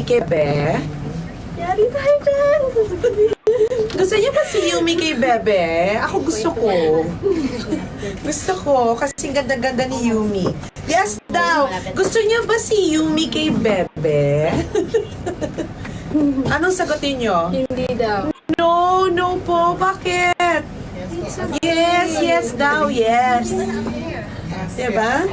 kay Bebe? Yari tayo dyan! Gusto niyo ba si Yumi kay Bebe? Ako gusto ko. Gusto ko kasi ganda-ganda ni Yumi. Yes daw! Gusto niyo ba si Yumi kay Bebe? Anong sagutin niyo? Hindi daw. No, no po. Bakit? Yes daw, yes. Diba?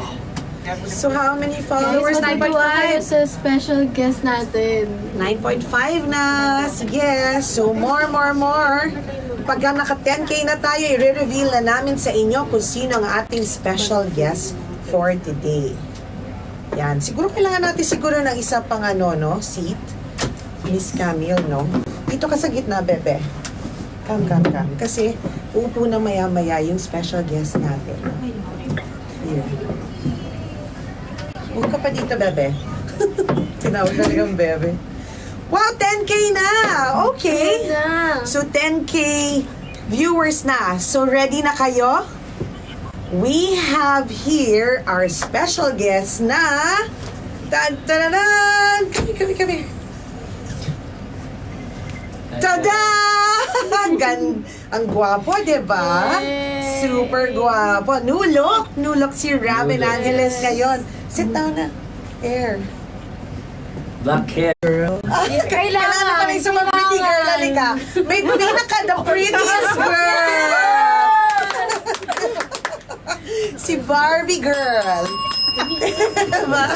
So how many followers? Matutuwa 9.5. sa special guest natin. 9.5 na. Sige. So more. Pagka naka 10K na tayo, i-reveal na namin sa inyo kung sino ang ating special guest for today. Yan. Siguro kailangan natin ng isa pang seat. Miss Camille, no? Dito ka sa gitna, Bebe. Come. Kasi upo na maya-maya yung special guest natin. Here. Huwag ka pa dito, Bebe. Tinawag talagang Bebe. Wow, 10K na! Okay. So, 10K viewers na. So, ready na kayo? We have here our special guest na... Tan-tan-tan! Kami. Tada! Ang gwapo, diba? Super gwapo. Nulok si Robin Angeles ngayon. Sit down na. Air. Black hair, girl. Kailangan pa rin sa mga pretty girl. Halika. May pinaka the prettiest girl. Si Barbie girl. Diba?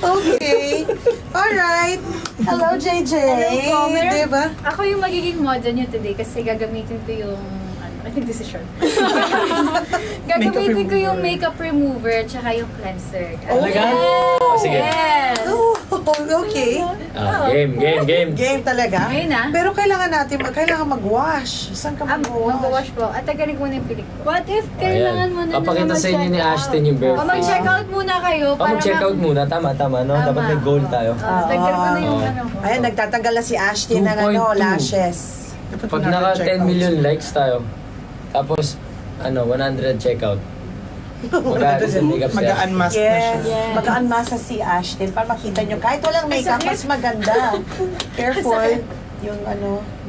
Okay. Alright. Hello, JJ. Hello po. Diba? Ako yung magiging model niyo today kasi gagamitin ko yung decision. Gagamitin ko yung makeup remover tsaka yung cleanser. Talaga? Oh, sige. Yes! Oh, okay. Game. Game talaga. Ngayon na. Pero kailangan mag-wash. Saan ka mag-wash? Mag-wash po. At tagalig muna yung pilik ko. What if Kailangan mo na papakita sa inyo ni Ashton yung O birthday. mag-check out muna kayo para mag-check out muna. Tama, no? Dapat may goal tayo. Tagkar ko na yung ano ko. Ayan, nagtatanggal na si Ashton ng 2.2. lashes. Pag naka 10 million likes tayo, tapos, 100 checkout. Mag-unmask na siya. Yes. Mag-unmask na si Ashton para makita nyo. Kahit walang makeup, mas maganda. Careful. Yung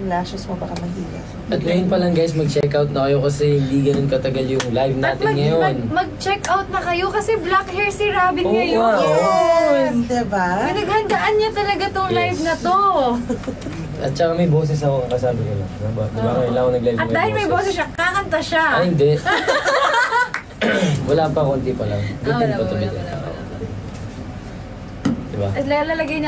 lashes mo baka mahila. At ngayon pa lang guys, mag-check out na kayo kasi hindi ganun katagal yung live natin ngayon. Mag-check out na kayo kasi black hair si Robin Oh, ngayon. wow. Yes, diba? Pinaghandaan niya talaga tong Yes. live na to. At saka may boses ako kakasabi ko lang. Diba kailangan ko nag-live At dahil may boses siya, kakanta siya. Ay, hindi. Wala pa, konti pa lang. Bitin pa to, bitin. Diba? At lalagay niya